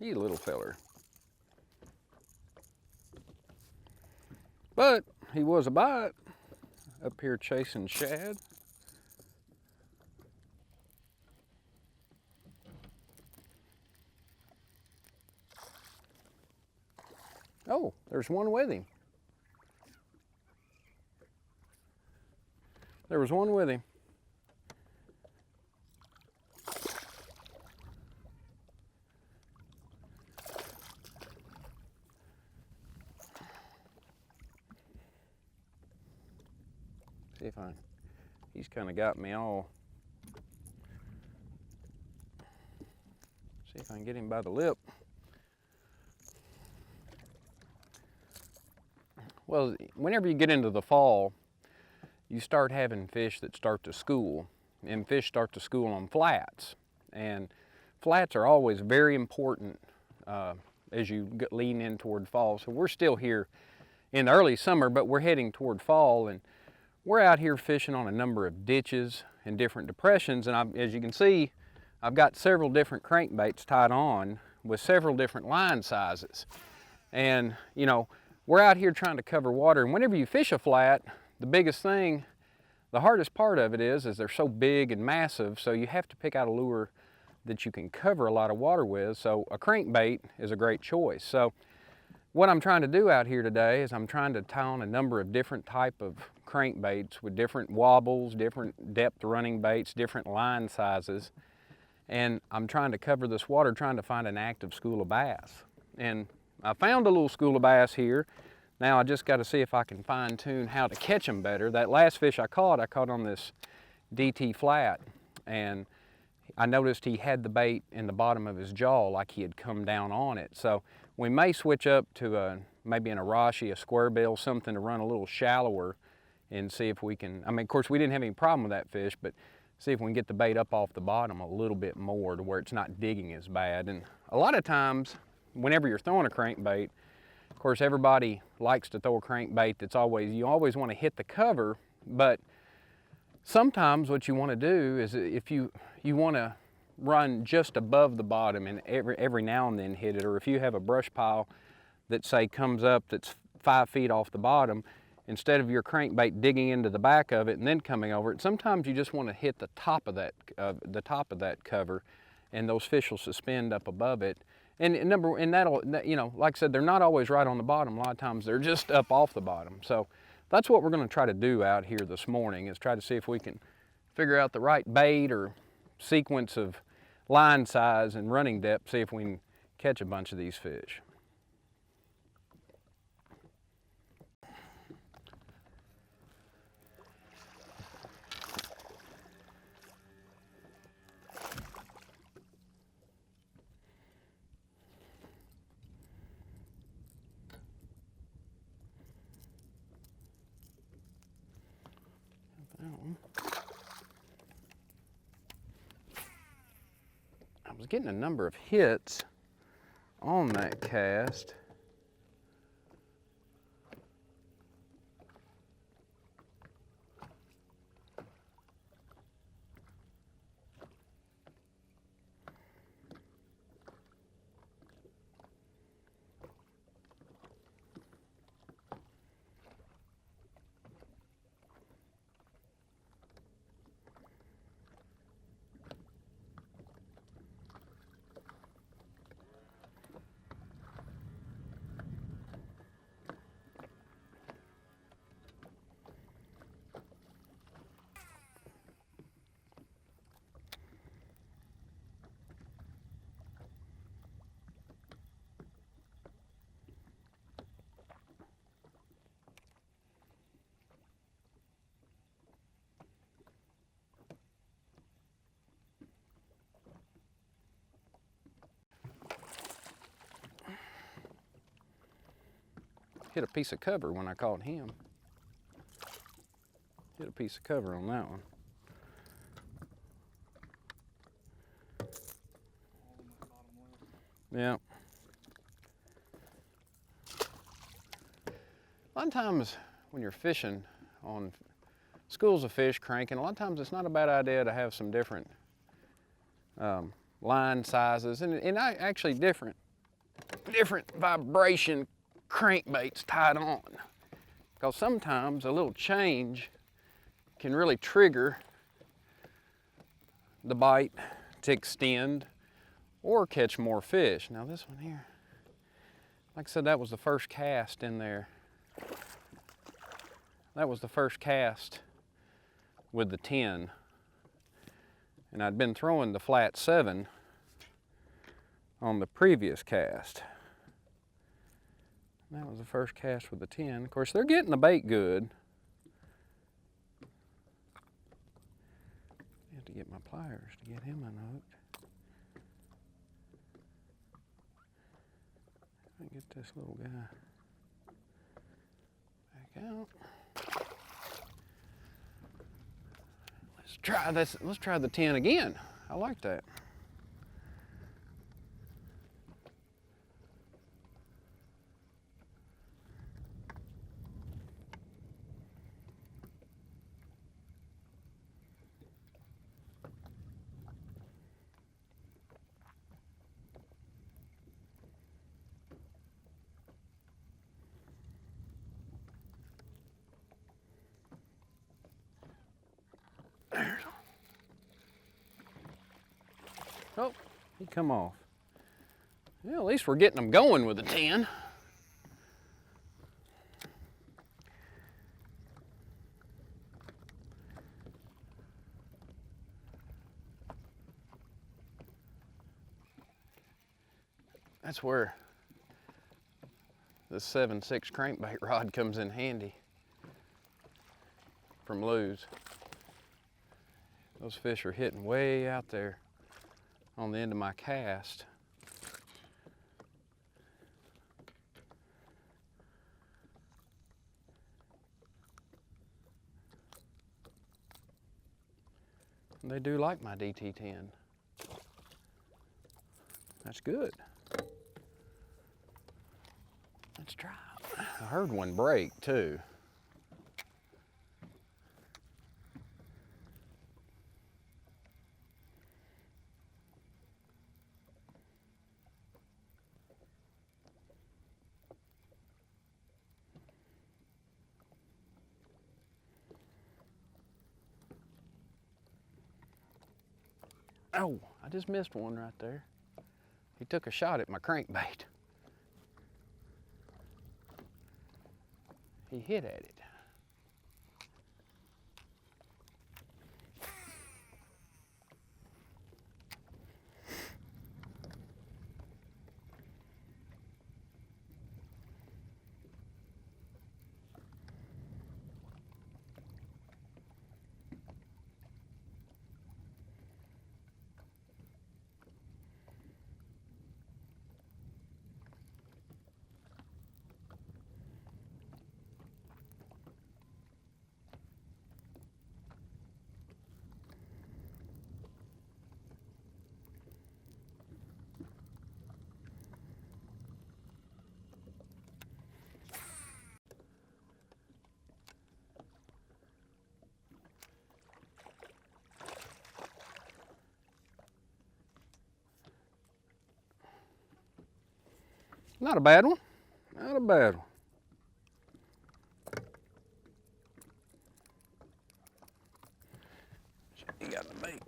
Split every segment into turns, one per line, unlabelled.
He's a little feller. But he was a bite up here chasing shad. Oh, there's one with him. There was one with him. See if he's kind of got me all. See if I can get him by the lip. Well, whenever you get into the fall, you start having fish that start to school, and fish start to school on flats. And flats are always very important as you lean in toward fall. So we're still here in the early summer, but we're heading toward fall, and we're out here fishing on a number of ditches and different depressions. And as you can see, I've got several different crankbaits tied on with several different line sizes. And you know, we're out here trying to cover water, and whenever you fish a flat, the biggest thing, the hardest part of it is they're so big and massive, so you have to pick out a lure that you can cover a lot of water with. So a crankbait is a great choice. So what I'm trying to do out here today is I'm trying to tie on a number of different type of crankbaits with different wobbles, different depth running baits, different line sizes. And I'm trying to cover this water, trying to find an active school of bass. And I found a little school of bass here. Now I just got to see if I can fine tune how to catch them better. That last fish I caught on this DT flat, and I noticed he had the bait in the bottom of his jaw like he had come down on it. So we may switch up to maybe an arashi, a square bill, something to run a little shallower and see if we can, I mean, of course we didn't have any problem with that fish, but see if we can get the bait up off the bottom a little bit more to where it's not digging as bad. And a lot of times, whenever you're throwing a crankbait, of course everybody likes to throw a crankbait that's you always want to hit the cover, but sometimes what you want to do is if you want to run just above the bottom and every now and then hit it, or if you have a brush pile that say comes up that's 5 feet off the bottom, instead of your crankbait digging into the back of it and then coming over it, sometimes you just want to hit the top of that cover, and those fish will suspend up above it. And that'll, you know, like I said, they're not always right on the bottom. A lot of times they're just up off the bottom. So that's what we're going to try to do out here this morning, is try to see if we can figure out the right bait or sequence of line size and running depth, see if we can catch a bunch of these fish. I was getting a number of hits on that cast. Hit a piece of cover when I caught him. Hit a piece of cover on that one. Yeah. A lot of times when you're fishing on schools of fish cranking, a lot of times it's not a bad idea to have some different line sizes and actually different different vibration crankbaits tied on. Because sometimes a little change can really trigger the bite to extend or catch more fish. Now this one here, like I said, that was the first cast in there. That was the first cast with the 10. And I'd been throwing the flat 7 on the previous cast. And that was the first cast with the 10. Of course, they're getting the bait good. I have to get my pliers to get him unhooked. Get this little guy back out. Let's try this. Let's try the 10 again. I like that. Oh, he come off. Well, at least we're getting them going with the 10. That's where the 7/6 crankbait rod comes in handy from Lou's. Those fish are hitting way out there on the end of my cast. And they do like my DT10. That's good. Let's try it. I heard one break too. Oh, I just missed one right there. He took a shot at my crankbait. He hit at it. Not a bad one. Not a bad one. You got the bait.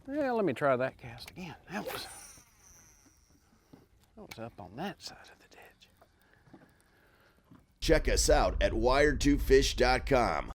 Yeah, let me try that cast again. That was up on that side of the ditch.
Check us out at wired2fish.com.